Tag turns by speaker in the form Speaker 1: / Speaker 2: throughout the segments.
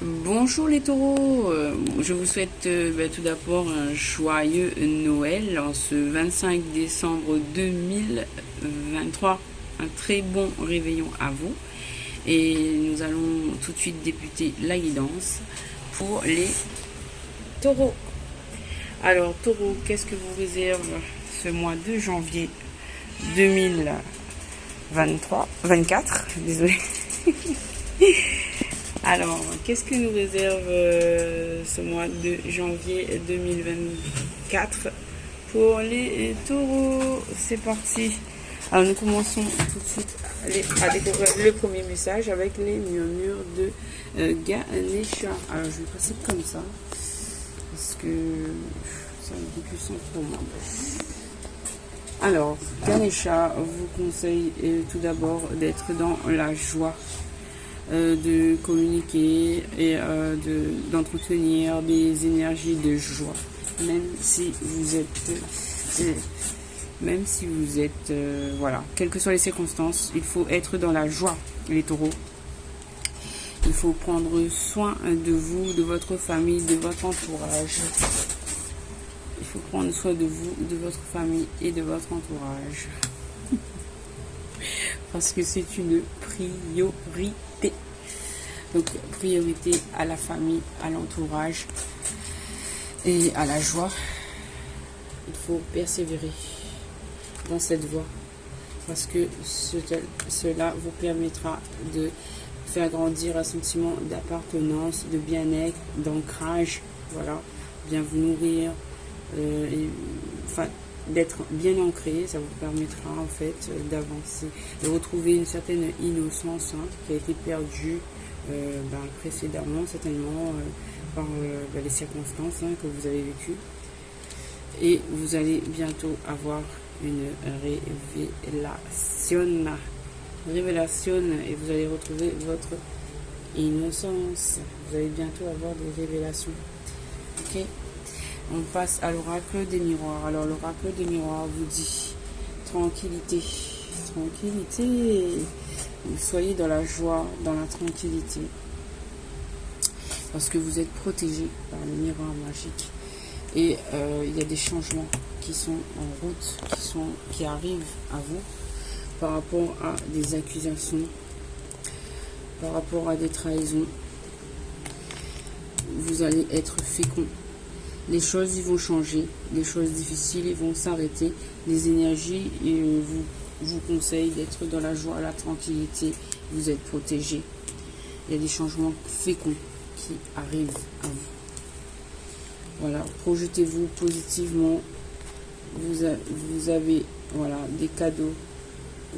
Speaker 1: Bonjour les taureaux, je vous souhaite tout d'abord un joyeux Noël en ce 25 décembre 2023, un très bon réveillon à vous et nous allons tout de suite débuter la guidance pour les taureaux. Alors taureaux, qu'est-ce que vous réserve ce mois de janvier 2024, désolé. Alors, qu'est-ce que nous réserve ce mois de janvier 2024 pour les taureaux? C'est parti. Alors, nous commençons tout de suite à découvrir le premier message avec les murmures de Ganesha. Alors, je vais passer comme ça parce que c'est un peu plus simple pour moi. Alors, Ganesha vous conseille tout d'abord d'être dans la joie. De communiquer et d'entretenir des énergies de joie, même si vous êtes voilà, quelles que soient les circonstances, il faut être dans la joie, les taureaux. Il faut prendre soin de vous, de votre famille, de votre entourage. Il faut prendre soin de vous, de votre famille et de votre entourage. Parce que c'est une priorité. Donc, priorité à la famille, à l'entourage et à la joie. Il faut persévérer dans cette voie parce que cela vous permettra de faire grandir un sentiment d'appartenance, de bien-être, d'ancrage. Voilà, bien vous nourrir, d'être bien ancré, ça vous permettra en fait d'avancer, de retrouver une certaine innocence qui a été perdue précédemment, certainement par les circonstances que vous avez vécues. Et vous allez bientôt avoir une révélation et vous allez retrouver votre innocence. Vous allez bientôt avoir des révélations. Ok. On passe à l'oracle des miroirs. Alors l'oracle des miroirs vous dit tranquillité. Soyez dans la joie, dans la tranquillité. Parce que vous êtes protégé par le miroir magique. Et il y a des changements qui sont en route, qui arrivent à vous par rapport à des accusations, par rapport à des trahisons. Vous allez être fécond. Les choses ils vont changer, les choses difficiles ils vont s'arrêter, les énergies vous conseillent d'être dans la joie, la tranquillité, vous êtes protégé. Il y a des changements féconds qui arrivent à vous. Voilà, projetez-vous positivement. Vous avez voilà, des cadeaux.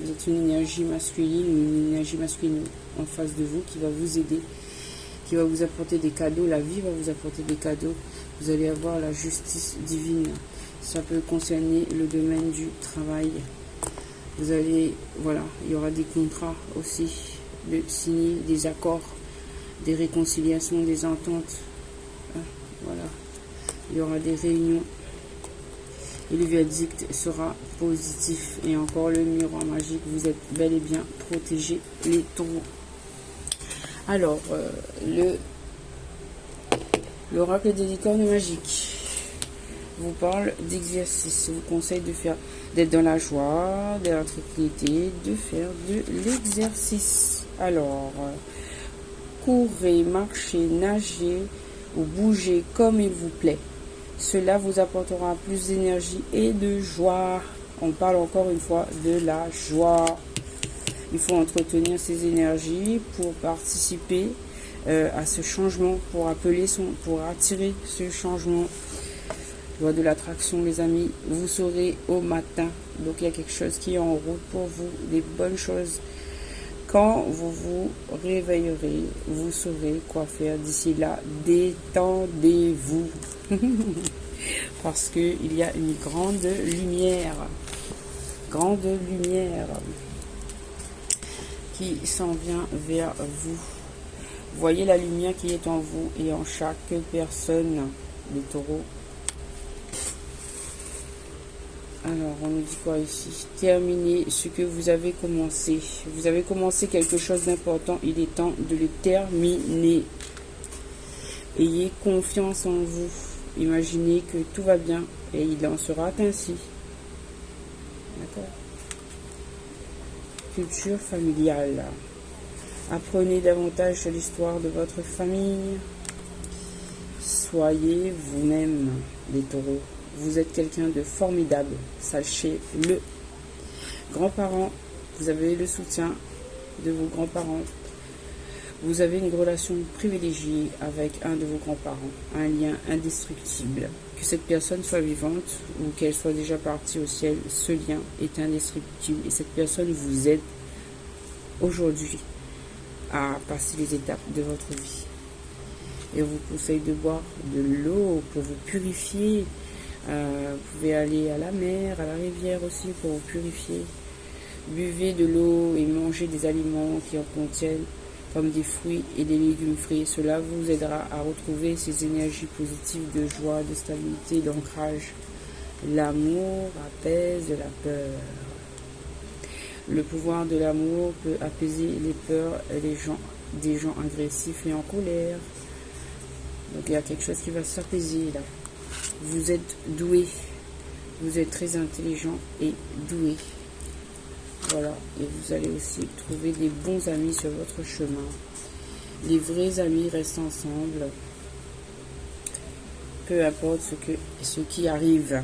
Speaker 1: Vous êtes une énergie masculine en face de vous qui va vous aider, qui va vous apporter des cadeaux. La vie va vous apporter des cadeaux. Vous allez avoir la justice divine. Ça peut concerner le domaine du travail. Vous allez, voilà, il y aura des contrats aussi, de signer des accords, des réconciliations, des ententes. Voilà, il y aura des réunions. Et le verdict sera positif. Et encore le miroir magique, vous êtes bel et bien protégés, les taureaux. Alors, l'oracle des licornes magiques vous parle d'exercice, vous conseille d'être dans la joie, de la tranquillité, de faire de l'exercice. Alors, courez, marchez, nagez ou bougez comme il vous plaît. Cela vous apportera plus d'énergie et de joie. On parle encore une fois de la joie. Il faut entretenir ces énergies pour participer à ce changement, pour attirer ce changement. Loi de l'attraction, les amis, vous saurez au matin. Donc il y a quelque chose qui est en route pour vous, des bonnes choses. Quand vous vous réveillerez, vous saurez quoi faire. D'ici là, détendez-vous. Parce qu'il y a une grande lumière qui s'en vient vers vous. Voyez la lumière qui est en vous et en chaque personne, les taureaux. Alors, on nous dit quoi ici? Terminez ce que vous avez commencé. Vous avez commencé quelque chose d'important, il est temps de le terminer. Ayez confiance en vous. Imaginez que tout va bien et il en sera ainsi. D'accord. Culture familiale. Apprenez davantage sur l'histoire de votre famille. Soyez vous-même, les taureaux. Vous êtes quelqu'un de formidable. Sachez-le. Grands-parents, vous avez le soutien de vos grands-parents. Vous avez une relation privilégiée avec un de vos grands-parents, un lien indestructible. Que cette personne soit vivante ou qu'elle soit déjà partie au ciel, ce lien est indestructible et cette personne vous aide aujourd'hui à passer les étapes de votre vie. Et on vous conseille de boire de l'eau pour vous purifier. Vous pouvez aller à la mer, à la rivière aussi pour vous purifier. Buvez de l'eau et mangez des aliments qui en contiennent, comme des fruits et des légumes frais. Cela vous aidera à retrouver ces énergies positives de joie, de stabilité, d'ancrage. L'amour apaise la peur. Le pouvoir de l'amour peut apaiser les peurs des gens agressifs et en colère. Donc il y a quelque chose qui va s'apaiser là. Vous êtes doué. Vous êtes très intelligent et doué. Voilà, et vous allez aussi trouver des bons amis sur votre chemin. Les vrais amis restent ensemble. Peu importe ce qui arrive.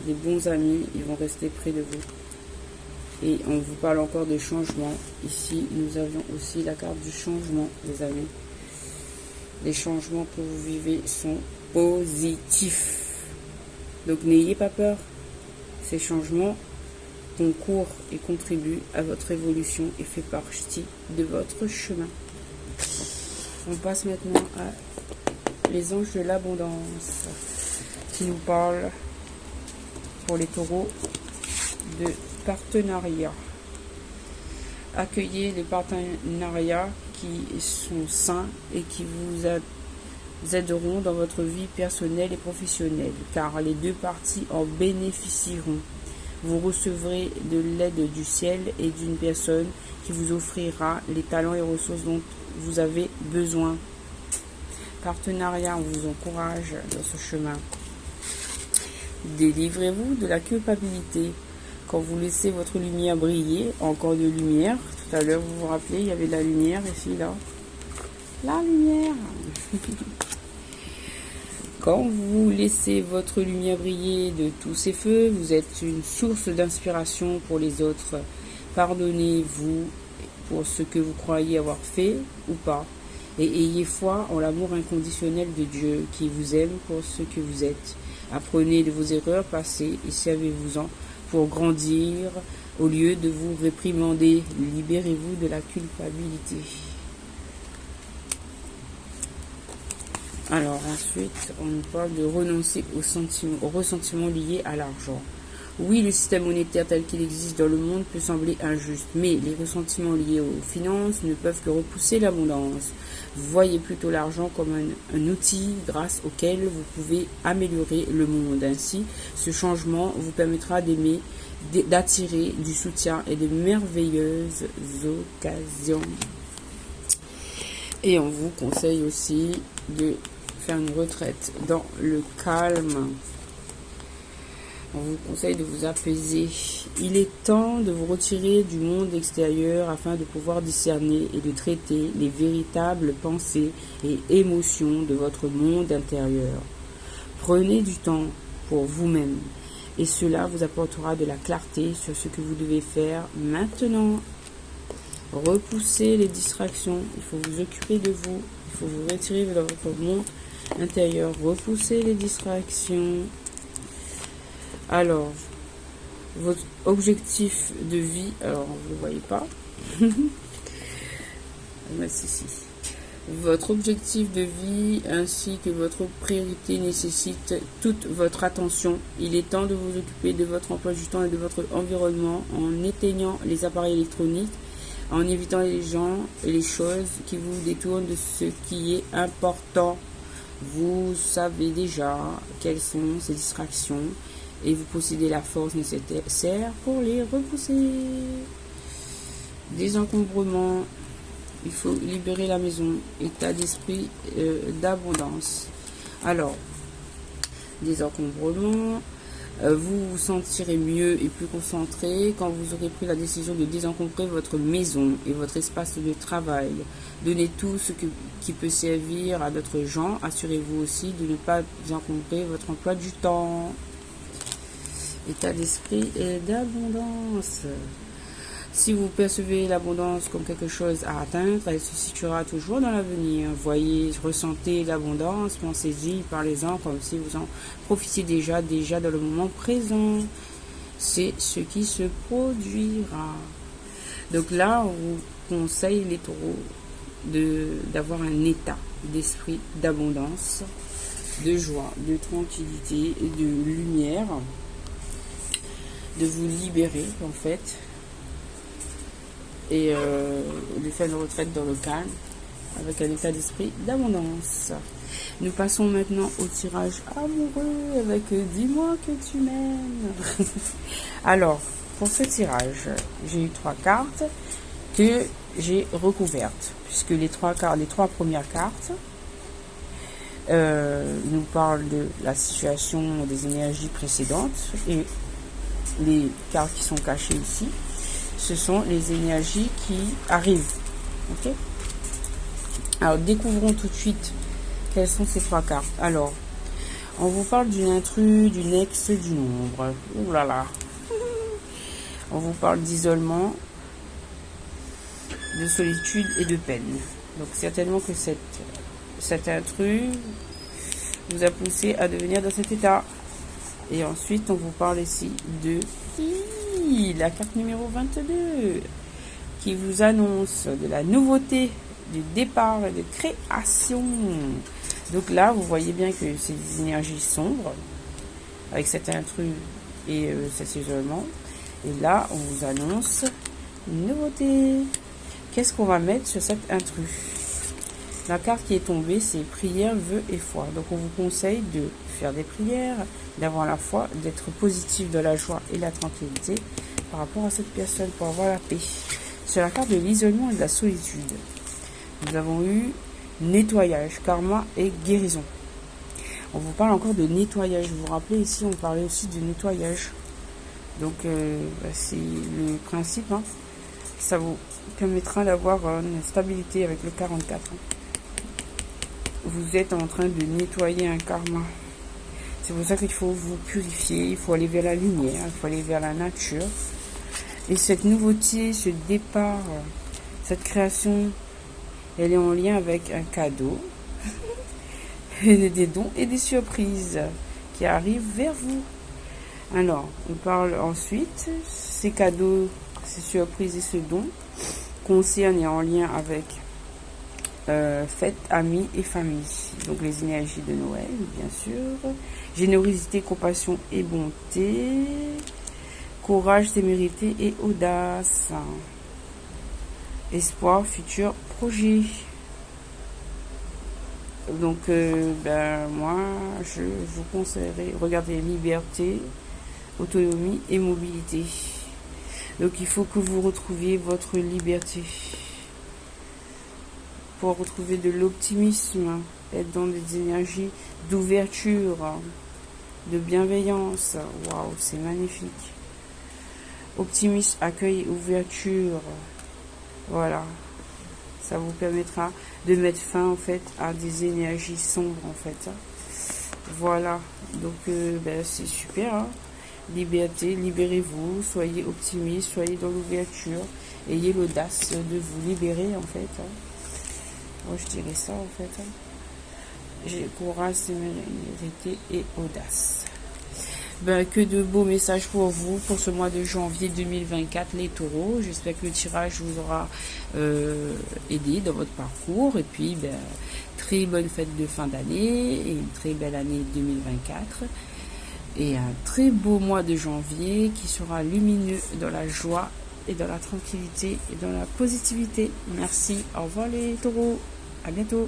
Speaker 1: Les bons amis, ils vont rester près de vous. Et on vous parle encore de changement. Ici, nous avions aussi la carte du changement, les amis. Les changements que vous vivez sont positifs. Donc n'ayez pas peur. Ces changements concourt et contribue à votre évolution et fait partie de votre chemin. On passe maintenant à les anges de l'abondance qui nous parlent pour les taureaux de partenariat. Accueillez les partenariats qui sont sains et qui vous aideront dans votre vie personnelle et professionnelle, car les deux parties en bénéficieront. Vous recevrez de l'aide du ciel et d'une personne qui vous offrira les talents et ressources dont vous avez besoin. Partenariat, on vous encourage dans ce chemin. Délivrez-vous de la culpabilité. Quand vous laissez votre lumière briller, encore de lumière. Tout à l'heure, vous vous rappelez, il y avait de la lumière ici, là. La lumière. Quand vous laissez votre lumière briller de tous ces feux, vous êtes une source d'inspiration pour les autres. Pardonnez-vous pour ce que vous croyez avoir fait ou pas. Et ayez foi en l'amour inconditionnel de Dieu qui vous aime pour ce que vous êtes. Apprenez de vos erreurs passées et servez-vous-en pour grandir au lieu de vous réprimander. Libérez-vous de la culpabilité. Alors ensuite, on nous parle de renoncer aux ressentiments liés à l'argent. Oui, le système monétaire tel qu'il existe dans le monde peut sembler injuste, mais les ressentiments liés aux finances ne peuvent que repousser l'abondance. Voyez plutôt l'argent comme un outil grâce auquel vous pouvez améliorer le monde. Ainsi, ce changement vous permettra d'attirer du soutien et de merveilleuses occasions. Et on vous conseille aussi de faire une retraite dans le calme. On vous conseille de vous apaiser. Il est temps de vous retirer du monde extérieur afin de pouvoir discerner et de traiter les véritables pensées et émotions de votre monde intérieur. Prenez du temps pour vous-même et cela vous apportera de la clarté sur ce que vous devez faire maintenant. Repoussez les distractions. Il faut vous occuper de vous. Il faut vous retirer de votre monde intérieur. Repoussez les distractions. Alors, votre objectif de vie, alors vous ne le voyez pas. Votre objectif de vie ainsi que votre priorité nécessitent toute votre attention. Il est temps de vous occuper de votre emploi du temps et de votre environnement en éteignant les appareils électroniques, en évitant les gens et les choses qui vous détournent de ce qui est important. Vous savez déjà quelles sont ces distractions et vous possédez la force nécessaire pour les repousser. Désencombrement. Il faut libérer la maison. État d'esprit d'abondance. Alors, désencombrement. Vous vous sentirez mieux et plus concentré quand vous aurez pris la décision de désencombrer votre maison et votre espace de travail. Donnez tout ce qui peut servir à d'autres gens. Assurez-vous aussi de ne pas encombrer votre emploi du temps. État d'esprit et d'abondance. Si vous percevez l'abondance comme quelque chose à atteindre, elle se situera toujours dans l'avenir. Voyez, ressentez l'abondance, pensez-y, parlez-en comme si vous en profitiez déjà dans le moment présent. C'est ce qui se produira. Donc là, on vous conseille les taureaux d'avoir un état d'esprit d'abondance, de joie, de tranquillité, de lumière, de vous libérer en fait. Et de faire une retraite dans le calme avec un état d'esprit d'abondance. Nous passons maintenant au tirage amoureux avec Dis-moi que tu m'aimes. Alors, pour ce tirage, j'ai eu 3 cartes que j'ai recouvertes, puisque les trois premières cartes nous parlent de la situation des énergies précédentes, et les cartes qui sont cachées ici, ce sont les énergies qui arrivent. Ok. Alors, découvrons tout de suite quelles sont ces 3 cartes. Alors, on vous parle d'une intrus, d'une ex, d'une ombre. Ouh là là. On vous parle d'isolement, de solitude et de peine. Donc, certainement que cette intrus vous a poussé à devenir dans cet état. Et ensuite, on vous parle ici de la carte numéro 22 qui vous annonce de la nouveauté, du départ et de création. Donc là, vous voyez bien que c'est des énergies sombres avec cet intrus et cet isolement. Et là, on vous annonce une nouveauté. Qu'est-ce qu'on va mettre sur cet intrus? La carte qui est tombée, c'est prière, vœux et foi. Donc on vous conseille de faire des prières, d'avoir la foi, d'être positif, de la joie et la tranquillité par rapport à cette personne pour avoir la paix. Sur la carte de l'isolement et de la solitude, nous avons eu nettoyage, karma et guérison. On vous parle encore de nettoyage. Vous vous rappelez ici, on parlait aussi de nettoyage. Donc c'est le principe. Hein. Ça vous permettra d'avoir une stabilité avec le 44. Hein. Vous êtes en train de nettoyer un karma. C'est pour ça qu'il faut vous purifier, il faut aller vers la lumière, il faut aller vers la nature. Et cette nouveauté, ce départ, cette création, elle est en lien avec un cadeau, et des dons et des surprises qui arrivent vers vous. Alors, on parle ensuite, ces cadeaux, ces surprises et ce don concernent et en lien avec fêtes, amis et famille. Donc les énergies de Noël, bien sûr. Générosité, compassion et bonté. Courage, témérité et audace. Espoir, futur, projet. Donc, moi, je vous conseillerais, regardez, liberté, autonomie et mobilité. Donc, il faut que vous retrouviez votre liberté. Pour retrouver de l'optimisme, être dans des énergies d'ouverture, de bienveillance. Waouh, c'est magnifique. Optimisme, accueil, ouverture. Voilà. Ça vous permettra de mettre fin en fait à des énergies sombres en fait. Voilà. Donc c'est super. Hein. Liberté, libérez-vous, soyez optimiste, soyez dans l'ouverture, ayez l'audace de vous libérer en fait. Hein. Moi je dirais ça en fait. Hein. J'ai courage, témérité et audace. Que de beaux messages pour vous pour ce mois de janvier 2024, les taureaux. J'espère que le tirage vous aura aidé dans votre parcours. Et puis, très bonne fête de fin d'année et une très belle année 2024. Et un très beau mois de janvier qui sera lumineux dans la joie et dans la tranquillité et dans la positivité. Merci. Au revoir les taureaux. À bientôt.